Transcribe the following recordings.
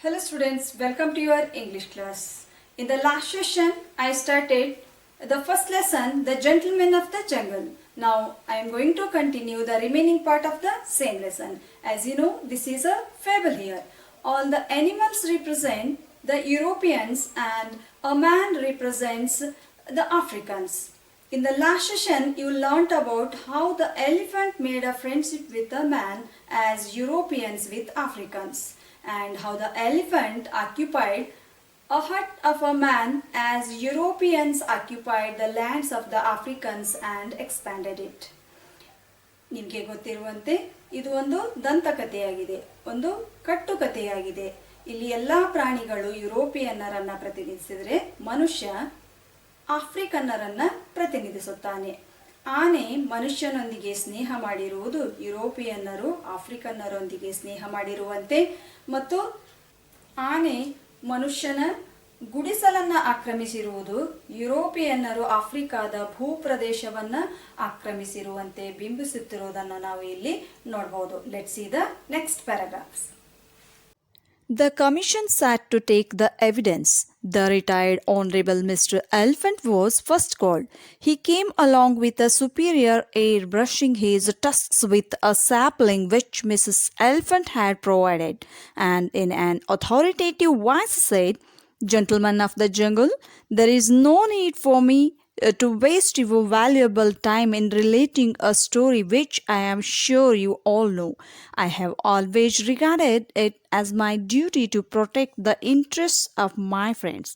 Hello students, welcome to your English class. In the last session, I started the first lesson, The Gentleman of the Jungle. Now, I am going to continue the remaining part of the same lesson. As you know, this is a fable here. All the animals represent the Europeans and a man represents the Africans. In the last session, you learnt about how the elephant made a friendship with a man as Europeans with Africans, and how the elephant occupied a hut of a man as Europeans occupied the lands of the Africans and expanded it. ನಿಮಗೆ ಗೊತ್ತಿರುವಂತೆ ಇದು ಒಂದು ದಂತಕಥೆಯಾಗಿದೆ, ಒಂದು ಕಟ್ಟುಕಥೆಯಾಗಿದೆ. ಇಲ್ಲಿ ಎಲ್ಲ ಪ್ರಾಣಿಗಳು ಯುರೋಪಿಯನ್ನರನ್ನು ಪ್ರತಿನಿಧಿಸಿದರೆ ಮನುಷ್ಯ ಆಫ್ರಿಕನ್ನರನ್ನು ಪ್ರತಿನಿಧಿಸುತ್ತಾನೆ. ಆನೆ ಮನುಷ್ಯನೊಂದಿಗೆ ಸ್ನೇಹ ಮಾಡಿರುವುದು ಯುರೋಪಿಯನ್ನರು ಆಫ್ರಿಕನ್ನರೊಂದಿಗೆ ಸ್ನೇಹ ಮಾಡಿರುವಂತೆ, ಮತ್ತು ಆನೆ ಮನುಷ್ಯನ ಗುಡಿಸಲನ್ನು ಆಕ್ರಮಿಸಿರುವುದು ಯುರೋಪಿಯನ್ನರು ಆಫ್ರಿಕಾದ ಭೂಪ್ರದೇಶವನ್ನು ಆಕ್ರಮಿಸಿರುವಂತೆ ಬಿಂಬಿಸುತ್ತಿರುವುದನ್ನು ನಾವು ಇಲ್ಲಿ ನೋಡಬಹುದು. Let's see the next paragraphs. The commission sat to take the evidence. The retired Honorable Mr. Elephant was first called. He came along with a superior air, brushing his tusks with a sapling which Mrs. Elephant had provided, and in an authoritative voice said, "Gentlemen of the jungle, there is no need for me to waste your valuable time in relating a story which I am sure you all know. I have always regarded it as my duty to protect the interests of my friends,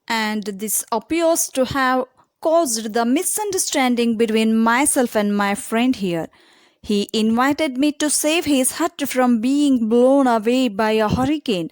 and this appears to have caused the misunderstanding between myself and my friend here. He invited me to save his hut from being blown away by a hurricane,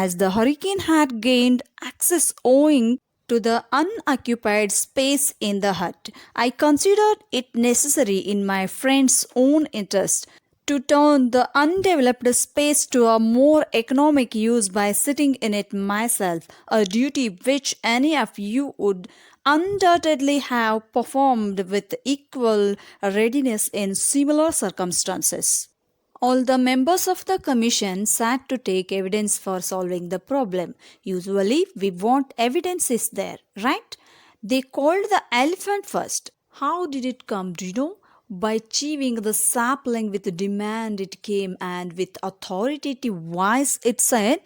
as the hurricane had gained access owing to the unoccupied space in the hut. I considered it necessary in my friend's own interest to turn the undeveloped space to a more economic use by sitting in it myself, a duty which any of you would undoubtedly have performed with equal readiness in similar circumstances." All the members of the commission sat to take evidence for solving the problem. Usually, we want evidence is there, right? They called the elephant first. How did it come, do you know? By chewing the sapling with demand it came, and with authoritative voice it said,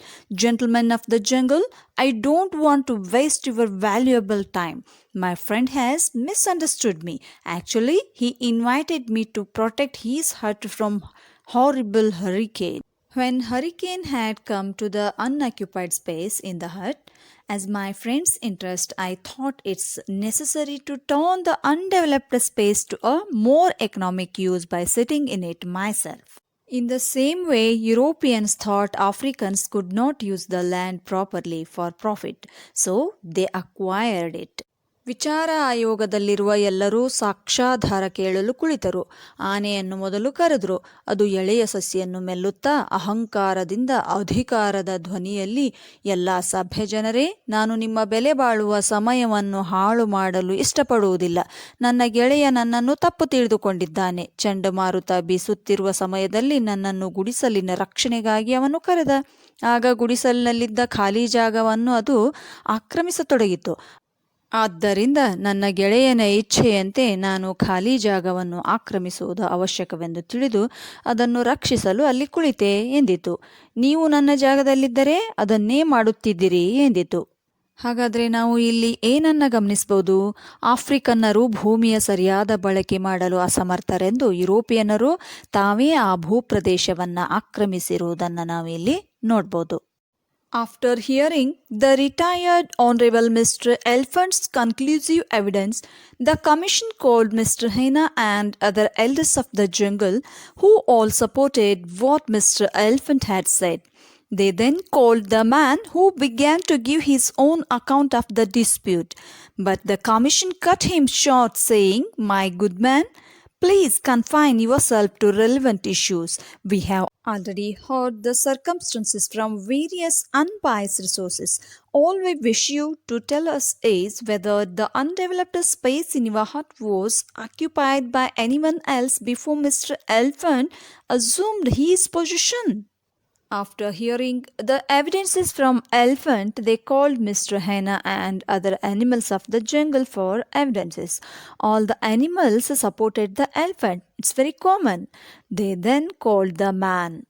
"Gentlemen of the jungle, I don't want to waste your valuable time. My friend has misunderstood me. Actually, he invited me to protect his hut from horrible hurricane." When hurricane had come to the unoccupied space in the hut, as my friend's interest, I thought it's necessary to turn the undeveloped space to a more economic use by sitting in it myself. In the same way, Europeans thought Africans could not use the land properly for profit, so they acquired it. ವಿಚಾರ ಆಯೋಗದಲ್ಲಿರುವ ಎಲ್ಲರೂ ಸಾಕ್ಷ್ಯಾಧಾರ ಕೇಳಲು ಕುಳಿತರು. ಆನೆಯನ್ನು ಮೊದಲು ಕರೆದರು. ಅದು ಎಳೆಯ ಸಸಿಯನ್ನು ಮೆಲ್ಲುತ್ತಾ ಅಹಂಕಾರದಿಂದ ಅಧಿಕಾರದ ಧ್ವನಿಯಲ್ಲಿ, "ಎಲ್ಲ ಸಭ್ಯ ಜನರೇ, ನಾನು ನಿಮ್ಮ ಬೆಲೆ ಬಾಳುವ ಸಮಯವನ್ನು ಹಾಳು ಮಾಡಲು ಇಷ್ಟಪಡುವುದಿಲ್ಲ. ನನ್ನ ಗೆಳೆಯ ನನ್ನನ್ನು ತಪ್ಪು ತಿಳಿದುಕೊಂಡಿದ್ದಾನೆ. ಚಂಡಮಾರುತ ಬೀಸುತ್ತಿರುವ ಸಮಯದಲ್ಲಿ ನನ್ನನ್ನು ಗುಡಿಸಲಿನ ರಕ್ಷಣೆಗಾಗಿ ಅವನು ಕರೆದ. ಆಗ ಗುಡಿಸಲಿನಲ್ಲಿದ್ದ ಖಾಲಿ ಜಾಗವನ್ನು ಅದು ಆಕ್ರಮಿಸತೊಡಗಿತು. ಆದ್ದರಿಂದ ನನ್ನ ಗೆಳೆಯನ ಇಚ್ಛೆಯಂತೆ ನಾನು ಖಾಲಿ ಜಾಗವನ್ನು ಆಕ್ರಮಿಸುವುದು ಅವಶ್ಯಕವೆಂದು ತಿಳಿದು ಅದನ್ನು ರಕ್ಷಿಸಲು ಅಲ್ಲಿ ಕುಳಿತೆ" ಎಂದಿತು. "ನೀವು ನನ್ನ ಜಾಗದಲ್ಲಿದ್ದರೆ ಅದನ್ನೇ ಮಾಡುತ್ತಿದ್ದಿರಿ" ಎಂದಿತು. ಹಾಗಾದರೆ ನಾವು ಇಲ್ಲಿ ಏನನ್ನ ಗಮನಿಸಬಹುದು? ಆಫ್ರಿಕನ್ನರು ಭೂಮಿಯ ಸರಿಯಾದ ಬಳಕೆ ಮಾಡಲು ಅಸಮರ್ಥರೆಂದು ಯುರೋಪಿಯನ್ನರು ತಾವೇ ಆ ಭೂಪ್ರದೇಶವನ್ನು ಆಕ್ರಮಿಸಿರುವುದನ್ನು ನಾವಿಲ್ಲಿ ನೋಡ್ಬೋದು. After hearing the retired Honorable Mr. Elephant's conclusive evidence, the commission called Mr. Hena and other elders of the jungle, who all supported what Mr. Elephant had said. They then called the man, who began to give his own account of the dispute. But the commission cut him short, saying, "My good man, please confine yourself to relevant issues. We have already heard the circumstances from various unbiased sources. All we wish you to tell us is whether the undeveloped space in your hut was occupied by anyone else before Mr. Elephant assumed his possession." After hearing the evidences from elephant, they called Mr. Hyena and other animals of the jungle for evidences. All the animals supported the elephant. It's very common. They then called the man.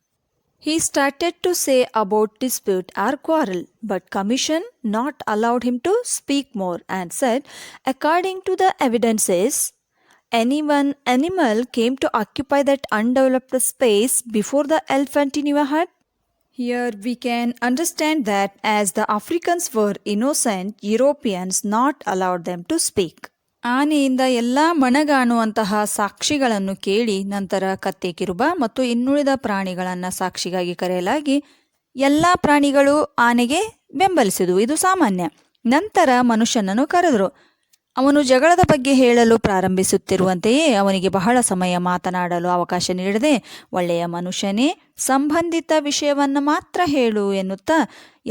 He started to say about dispute or quarrel, but commission not allowed him to speak more and said, according to the evidences, any one animal came to occupy that undeveloped space before the elephant in your hut? Here we can understand that as the Africans were innocent, Europeans not allowed them to speak. ಆನೆಯಿಂದ ಎಲ್ಲ ಮಣಗಾಣುವಂತಹ ಸಾಕ್ಷಿಗಳನ್ನು ಕೇಳಿ ನಂತರ ಕತ್ತೆ ಕಿರುಬ ಮತ್ತು ಇನ್ನುಳಿದ ಪ್ರಾಣಿಗಳನ್ನು ಸಾಕ್ಷಿಗಾಗಿ ಕರೆಯಲಾಗಿ ಎಲ್ಲ ಪ್ರಾಣಿಗಳು ಆನೆಗೆ ಬೆಂಬಲಿಸಿದವು. ಇದು ಸಾಮಾನ್ಯ. ನಂತರ ಮನುಷ್ಯನನ್ನು ಕರೆದರು. ಅವನು ಜಗಳದ ಬಗ್ಗೆ ಹೇಳಲು ಪ್ರಾರಂಭಿಸುತ್ತಿರುವಂತೆಯೇ ಅವನಿಗೆ ಬಹಳ ಸಮಯ ಮಾತನಾಡಲು ಅವಕಾಶ ನೀಡದೆ, ಒಳ್ಳೆಯ ಮನುಷ್ಯನೇ, ಸಂಬಂಧಿತ ವಿಷಯವನ್ನು ಮಾತ್ರ ಹೇಳು ಎನ್ನುತ್ತಾ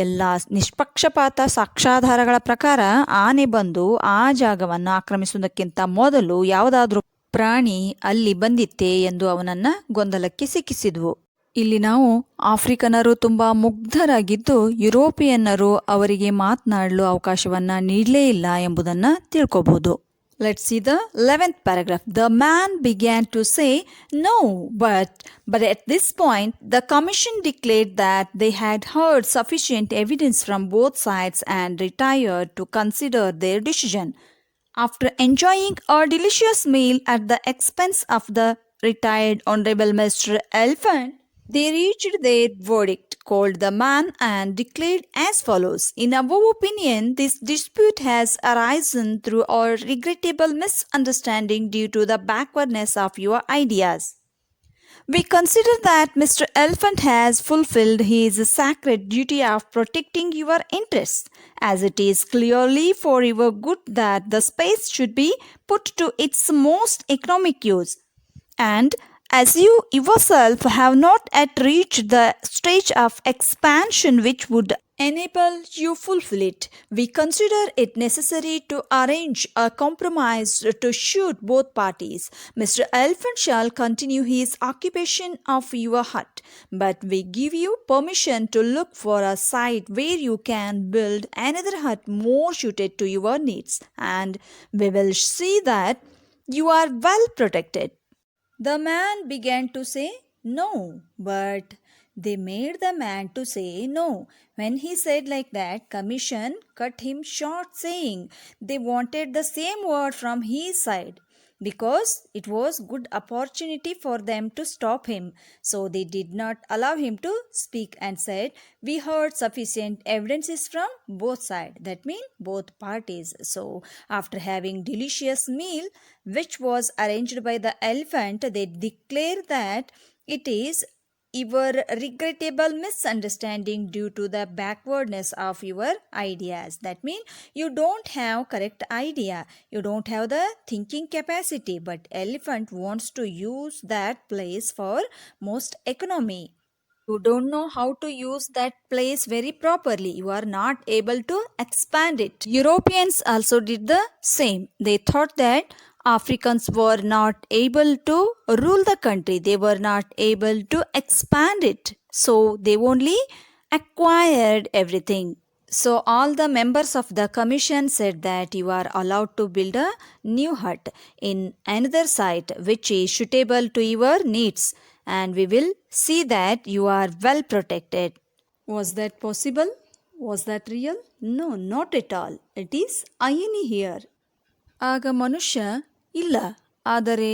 ಎಲ್ಲ ನಿಷ್ಪಕ್ಷಪಾತ ಸಾಕ್ಷ್ಯಾಧಾರಗಳ ಪ್ರಕಾರ ಆನೆ ಬಂದು ಆ ಜಾಗವನ್ನು ಆಕ್ರಮಿಸುವುದಕ್ಕಿಂತ ಮೊದಲು ಯಾವುದಾದ್ರೂ ಪ್ರಾಣಿ ಅಲ್ಲಿ ಬಂದಿತ್ತೆ ಎಂದು ಅವನನ್ನು ಗೊಂದಲಕ್ಕೆ ಸಿಕ್ಕಿಸಿದ್ವು. ಇಲ್ಲಿ ನಾವು ಆಫ್ರಿಕನರು ತುಂಬ ಮುಗ್ಧರಾಗಿದ್ದು ಯುರೋಪಿಯನ್ನರು ಅವರಿಗೆ ಮಾತನಾಡಲು ಅವಕಾಶವನ್ನು ನೀಡಲೇ ಇಲ್ಲ ಎಂಬುದನ್ನು ತಿಳ್ಕೋಬಹುದು. Let's see the 11th paragraph. The man began to say no, but at this point the commission declared that they had heard sufficient evidence from both sides and retired to consider their decision. After enjoying a delicious meal at the expense of the retired Honorable Mr. Elephant, they reached their verdict, called the man, and declared as follows. In our opinion, this dispute has arisen through a regrettable misunderstanding due to the backwardness of your ideas. We consider that Mr. Elephant has fulfilled his sacred duty of protecting your interests, as it is clearly for your good that the space should be put to its most economic use. And as you yourself have not yet reached the stage of expansion which would enable you fulfill it, we consider it necessary to arrange a compromise to suit both parties. Mr. Elephant shall continue his occupation of your hut, but we give you permission to look for a site where you can build another hut more suited to your needs, and we will see that you are well protected. The man began to say no, but they made the man to say no. When he said like that, commission cut him short, saying they wanted the same word from his side, because it was good opportunity for them to stop him. So they did not allow him to speak and said, we heard sufficient evidences from both sides. That means both parties. So after having delicious meal which was arranged by the elephant, they declare that it is your regrettable misunderstanding due to the backwardness of your ideas. That means you don't have correct idea, you don't have the thinking capacity, but elephant wants to use that place for most economy. You don't know how to use that place very properly. You are not able to expand it. Europeans also did the same. They thought that Africans were not able to rule the country. They were not able to expand it. So they only acquired everything. So all the members of the commission said that you are allowed to build a new hut in another site which is suitable to your needs, and we will see that you are well protected. Was that possible? Was that real? No, not at all. It is irony here. ಆಗ ಮನುಷ್ಯ ಇಲ್ಲ, ಆದರೆ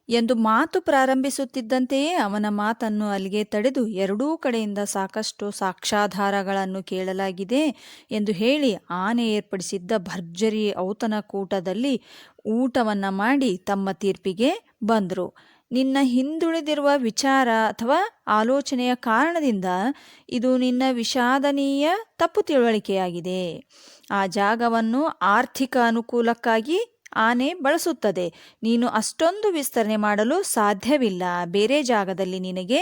ಎಂದು ಮಾತು ಪ್ರಾರಂಭಿಸುತ್ತಿದ್ದಂತೆಯೇ ಅವನ ಮಾತನ್ನು ಅಲ್ಲಿಗೆ ತಡೆದು ಎರಡೂ ಕಡೆಯಿಂದ ಸಾಕಷ್ಟು ಸಾಕ್ಷ್ಯಾಧಾರಗಳನ್ನು ಕೇಳಲಾಗಿದೆ ಎಂದು ಹೇಳಿ ಆನೆ ಏರ್ಪಡಿಸಿದ್ದ ಭರ್ಜರಿ ಔತಣಕೂಟದಲ್ಲಿ ಊಟವನ್ನು ಮಾಡಿ ತಮ್ಮ ತೀರ್ಪಿಗೆ ಬಂದರು. ನಿನ್ನ ಹಿಂದುಳಿದಿರುವ ವಿಚಾರ ಅಥವಾ ಆಲೋಚನೆಯ ಕಾರಣದಿಂದ ಇದು ನಿನ್ನ ವಿಷಾದನೀಯ ತಪ್ಪು ತಿಳುವಳಿಕೆಯಾಗಿದೆ. ಆ ಜಾಗವನ್ನು ಆರ್ಥಿಕ ಅನುಕೂಲಕ್ಕಾಗಿ ಆನೆ ಬಳಸುತ್ತದೆ. ನೀನು ಅಷ್ಟೊಂದು ವಿಸ್ತರಣೆ ಮಾಡಲು ಸಾಧ್ಯವಿಲ್ಲ. ಬೇರೆ ಜಾಗದಲ್ಲಿ ನಿನಗೆ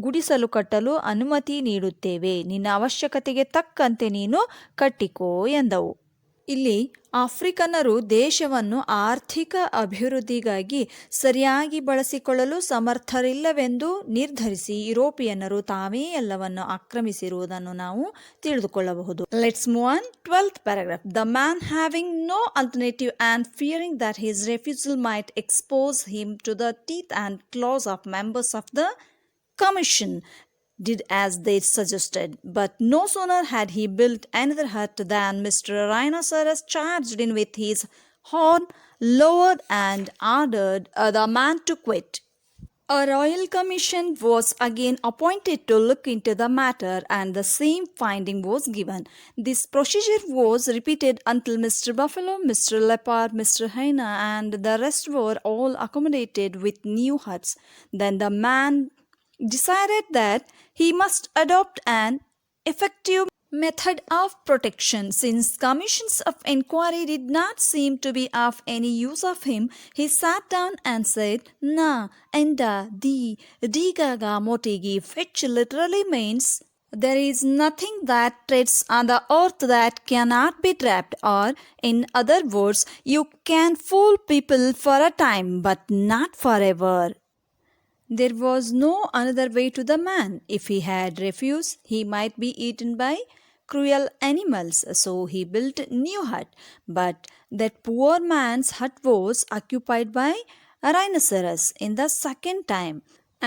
ಗುಡಿಸಲು ಕಟ್ಟಲು ಅನುಮತಿ ನೀಡುತ್ತೇವೆ. ನಿನ್ನ ಅವಶ್ಯಕತೆಗೆ ತಕ್ಕಂತೆ ನೀನು ಕಟ್ಟಿಕೋ ಎಂದವು. ಇಲ್ಲಿ ಆಫ್ರಿಕನ್ನರು ದೇಶವನ್ನು ಆರ್ಥಿಕ ಅಭಿವೃದ್ಧಿಗಾಗಿ ಸರಿಯಾಗಿ ಬಳಸಿಕೊಳ್ಳಲು ಸಮರ್ಥರಿಲ್ಲವೆಂದು ನಿರ್ಧರಿಸಿ ಯುರೋಪಿಯನ್ನರು ತಾವೇ ಎಲ್ಲವನ್ನು ಆಕ್ರಮಿಸಿರುವುದನ್ನು ನಾವು ತಿಳಿದುಕೊಳ್ಳಬಹುದು. Let's move on. 12th paragraph. The man having no alternative and fearing that his refusal might expose him to the teeth and claws of members of the commission did as they suggested, but no sooner had he built another hut than Mr. Rhinoceros charged in with his horn lowered and ordered the man to quit. A royal commission was again appointed to look into the matter, and the same finding was given. This procedure was repeated until Mr. Buffalo, Mr. Leopard, Mr. Hyena, and the rest were all accommodated with new huts. Then the man decided that he must adopt an effective method of protection. Since commissions of inquiry did not seem to be of any use of him, he sat down and said, Na, enda, di, digaga, motigi, which literally means there is nothing that treads on the earth that cannot be trapped, or in other words, you can fool people for a time, but not forever. There was no another way to the man. If he had refused, he might be eaten by cruel animals. So he built a new hut. But that poor man's hut was occupied by a rhinoceros in the second time.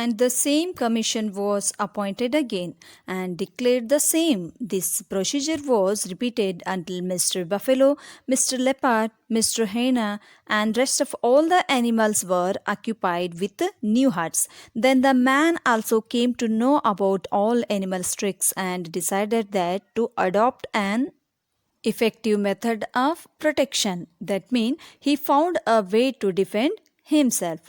And the same commission was appointed again and declared the same. This procedure was repeated until Mr. Buffalo, Mr. Leopard, Mr. Hyena, and rest of all the animals were occupied with new huts. Then the man also came to know about all animal tricks and decided that to adopt an effective method of protection. That means he found a way to defend himself.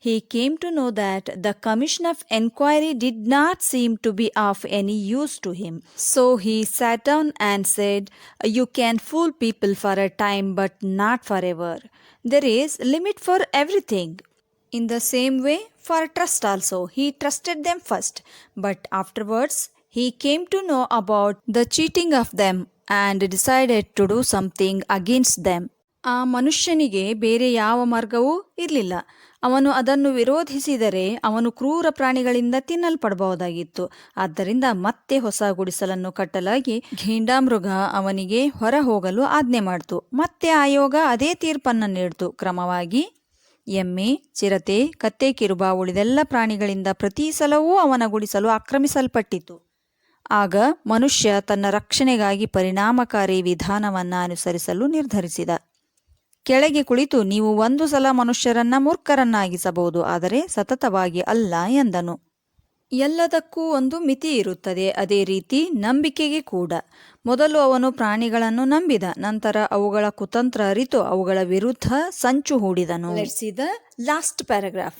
He came to know that the commission of inquiry did not seem to be of any use to him. So he sat down and said, You can fool people for a time, but not forever. There is limit for everything. In the same way, for trust also, he trusted them first, but afterwards he came to know about the cheating of them and decided to do something against them. ಆ ಮನುಷ್ಯನಿಗೆ ಬೇರೆ ಯಾವ ಮಾರ್ಗವೂ ಇರಲಿಲ್ಲ. ಅವನು ಅದನ್ನು ವಿರೋಧಿಸಿದರೆ ಅವನು ಕ್ರೂರ ಪ್ರಾಣಿಗಳಿಂದ ತಿನ್ನಲ್ಪಡಬಹುದಾಗಿತ್ತು. ಆದ್ದರಿಂದ ಮತ್ತೆ ಹೊಸ ಗುಡಿಸಲನ್ನು ಕಟ್ಟಲಾಗಿ ಘೇಂಡಾಮೃಗ ಅವನಿಗೆ ಹೊರ ಹೋಗಲು ಆಜ್ಞೆ ಮಾಡಿತು. ಮತ್ತೆ ಆಯೋಗ ಅದೇ ತೀರ್ಪನ್ನು ನೀಡಿತು. ಕ್ರಮವಾಗಿ ಎಮ್ಮೆ, ಚಿರತೆ, ಕತ್ತೆ, ಕಿರುಬ ಉಳಿದೆಲ್ಲ ಪ್ರಾಣಿಗಳಿಂದ ಪ್ರತಿ ಸಲವೂ ಅವನ ಗುಡಿಸಲು ಆಕ್ರಮಿಸಲ್ಪಟ್ಟಿತು. ಆಗ ಮನುಷ್ಯ ತನ್ನ ರಕ್ಷಣೆಗಾಗಿ ಪರಿಣಾಮಕಾರಿ ವಿಧಾನವನ್ನು ಅನುಸರಿಸಲು ನಿರ್ಧರಿಸಿದ. ಕೆಳಗೆ ಕುಳಿತು ನೀವು ಒಂದು ಸಲ ಮನುಷ್ಯರನ್ನ ಮೂರ್ಖರನ್ನಾಗಿಸಬಹುದು, ಆದರೆ ಸತತವಾಗಿ ಅಲ್ಲ ಎಂದನು. ಎಲ್ಲದಕ್ಕೂ ಒಂದು ಮಿತಿ ಇರುತ್ತದೆ. ಅದೇ ರೀತಿ ನಂಬಿಕೆಗೆ ಕೂಡ. ಮೊದಲು ಅವನು ಪ್ರಾಣಿಗಳನ್ನು ನಂಬಿದ, ನಂತರ ಅವುಗಳ ಕುತಂತ್ರ ಅರಿತು ಅವುಗಳ ವಿರುದ್ಧ ಸಂಚು ಹೂಡಿದನು. Let's see the last paragraph.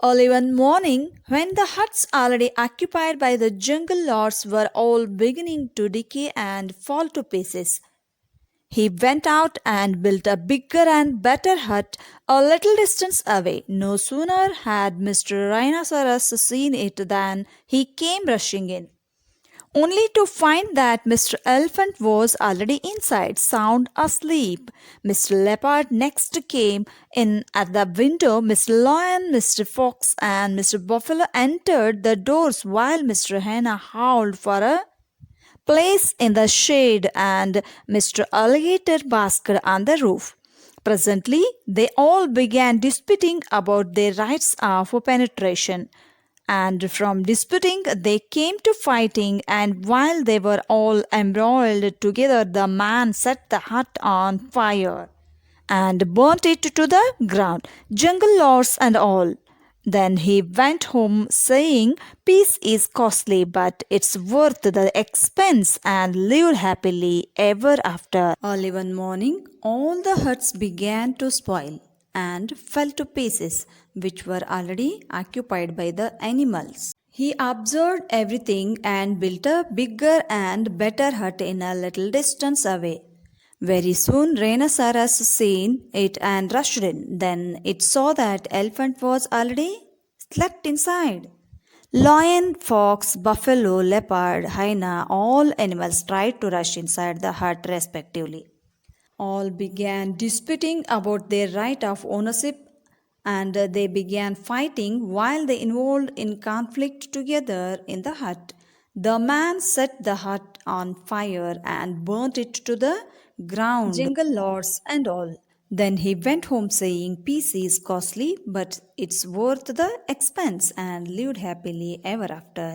Early one morning, when the huts already occupied by the jungle lords were all beginning to decay and fall to pieces, he went out and built a bigger and better hut a little distance away. No sooner had Mr. Rhinoceros seen it than he came rushing in, only to find that Mr. Elephant was already inside, sound asleep. Mr. Leopard next came in at the window. Mr. Lion, Mr. Fox, and Mr. Buffalo entered the doors, while Mr. Hyena howled for a place in the shade, and Mr. Alligator basked on the roof. Presently, they all began disputing about their rights of penetration, and from disputing they came to fighting, and while they were all embroiled together, the man set the hut on fire and burnt it to the ground, jungle lords and all. Then he went home saying, Peace is costly, but it's worth the expense, and lived happily ever after. Early one morning, all the huts began to spoil and fell to pieces, which were already occupied by the animals. He observed everything and built a bigger and better hut in a little distance away. Very soon Rhinoceros seen it and rushed in. Then it saw that Elephant was already slept inside. Lion, fox, buffalo, leopard, hyena, all animals tried to rush inside the hut respectively. All began disputing about their right of ownership and they began fighting while they involved in conflict together in the hut. The man set the hut on fire and burnt it to the ground, jungle lords and all. Then he went home saying, peace is costly, but it's worth the expense, and lived happily ever after.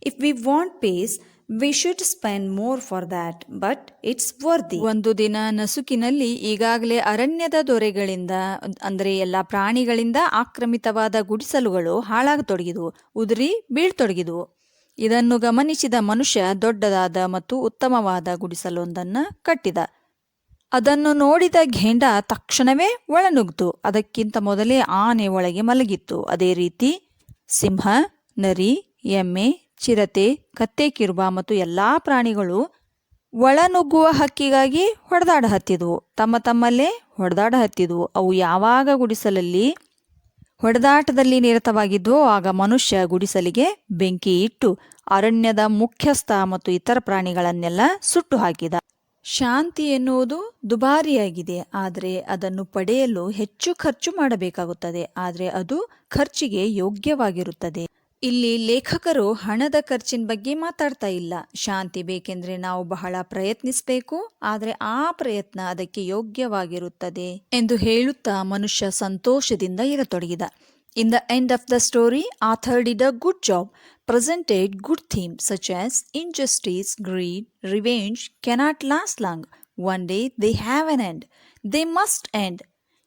If we want peace, we should spend more for that, but it's worthy. ಒಂದು ದಿನ ನಸುಕಿನಲ್ಲಿ ಈಗಾಗಲೇ ಅರಣ್ಯದ ದೊರೆಗಳಿಂದ ಅಂದರೆ ಎಲ್ಲ ಪ್ರಾಣಿಗಳಿಂದ ಆಕ್ರಮಿತವಾದ ಗುಡಿಸಲುಗಳು ಹಾಳಾಗತೊಡಗಿದವು, ಉದುರಿ ಬೀಳ್ತೊಡಗಿದವು. ಇದನ್ನು ಗಮನಿಸಿದ ಮನುಷ್ಯ ದೊಡ್ಡದಾದ ಮತ್ತು ಉತ್ತಮವಾದ ಗುಡಿಸಲೊಂದನ್ನು ಕಟ್ಟಿದ. ಅದನ್ನು ನೋಡಿದ ಘೇಂಡ ತಕ್ಷಣವೇ ಒಳನುಗ್ತು. ಅದಕ್ಕಿಂತ ಮೊದಲೇ ಆನೆ ಒಳಗೆ ಮಲಗಿತ್ತು. ಅದೇ ರೀತಿ ಸಿಂಹ, ನರಿ, ಎಮ್ಮೆ, ಚಿರತೆ, ಕತ್ತೆ ಕಿರುಬ ಮತ್ತು ಎಲ್ಲಾ ಪ್ರಾಣಿಗಳು ಒಳನುಗ್ಗುವ ಹಕ್ಕಿಗಾಗಿ ಹೊಡೆದಾಡ ಹತ್ತಿದ್ವು. ತಮ್ಮ ತಮ್ಮಲ್ಲೇ ಹೊಡೆದಾಡ ಹತ್ತಿದ್ವು. ಅವು ಯಾವಾಗ ಗುಡಿಸಲಲ್ಲಿ ಹೊಡೆದಾಟದಲ್ಲಿ ನಿರತವಾಗಿದ್ವೋ ಆಗ ಮನುಷ್ಯ ಗುಡಿಸಲಿಗೆ ಬೆಂಕಿ ಇಟ್ಟು ಅರಣ್ಯದ ಮುಖ್ಯಸ್ಥ ಮತ್ತು ಇತರ ಪ್ರಾಣಿಗಳನ್ನೆಲ್ಲ ಸುಟ್ಟು ಹಾಕಿದ. ಶಾಂತಿ ಎನ್ನುವುದು ದುಬಾರಿಯಾಗಿದೆ, ಆದರೆ ಅದನ್ನು ಪಡೆಯಲು ಹೆಚ್ಚು ಖರ್ಚು ಮಾಡಬೇಕಾಗುತ್ತದೆ. ಆದರೆ ಅದು ಖರ್ಚಿಗೆ ಯೋಗ್ಯವಾಗಿರುತ್ತದೆ. ಇಲ್ಲಿ ಲೇಖಕರು ಹಣದ ಖರ್ಚಿನ ಬಗ್ಗೆ ಮಾತಾಡ್ತಾ ಇಲ್ಲ. ಶಾಂತಿ ಬೇಕೆಂದ್ರೆ ನಾವು ಬಹಳ ಪ್ರಯತ್ನಿಸಬೇಕು, ಆದರೆ ಆ ಪ್ರಯತ್ನ ಅದಕ್ಕೆ ಯೋಗ್ಯವಾಗಿರುತ್ತದೆ ಎಂದು ಹೇಳುತ್ತಾ ಮನುಷ್ಯ ಸಂತೋಷದಿಂದ ಇರತೊಡಗಿದ. In the end of the story, author did a good job, presented good themes such as injustice, greed, revenge cannot last long. One day they have an end. They must end.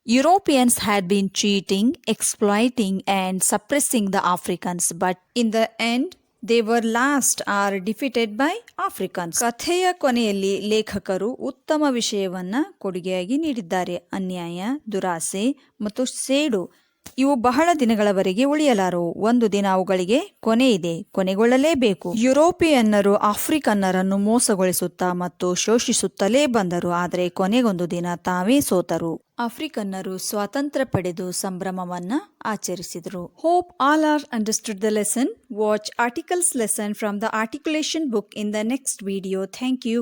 Europeans had been cheating, exploiting and suppressing the Africans, but in the end they were lost or defeated by Africans. ಕಥೆಯ ಕೊನೆಯಲ್ಲಿ ಲೇಖಕರು ಉತ್ತಮ ವಿಷಯವನ್ನ ಕೊಡುಗೆಯಾಗಿ ನೀಡಿದ್ದಾರೆ. ಅನ್ಯಾಯ, ದುರಾಸೆ ಮತ್ತು ಸೇಡು ಇವು ಬಹಳ ದಿನಗಳವರೆಗೆ ಉಳಿಯಲಾರವು. ಒಂದು ದಿನ ಅವುಗಳಿಗೆ ಕೊನೆ ಇದೆ, ಕೊನೆಗೊಳ್ಳಲೇಬೇಕು. ಯುರೋಪಿಯನ್ನರು ಆಫ್ರಿಕನ್ನರನ್ನು ಮೋಸಗೊಳಿಸುತ್ತಾ ಮತ್ತು ಶೋಷಿಸುತ್ತಲೇ ಬಂದರು, ಆದರೆ ಕೊನೆಗೊಂದು ದಿನ ತಾವೇ ಸೋತರು. ಆಫ್ರಿಕನ್ನರು ಸ್ವಾತಂತ್ರ್ಯ ಪಡೆದು ಸಂಭ್ರಮವನ್ನ ಆಚರಿಸಿದರು. Hope all are understood the lesson. Watch articles lesson from the articulation book in the next video. Thank you.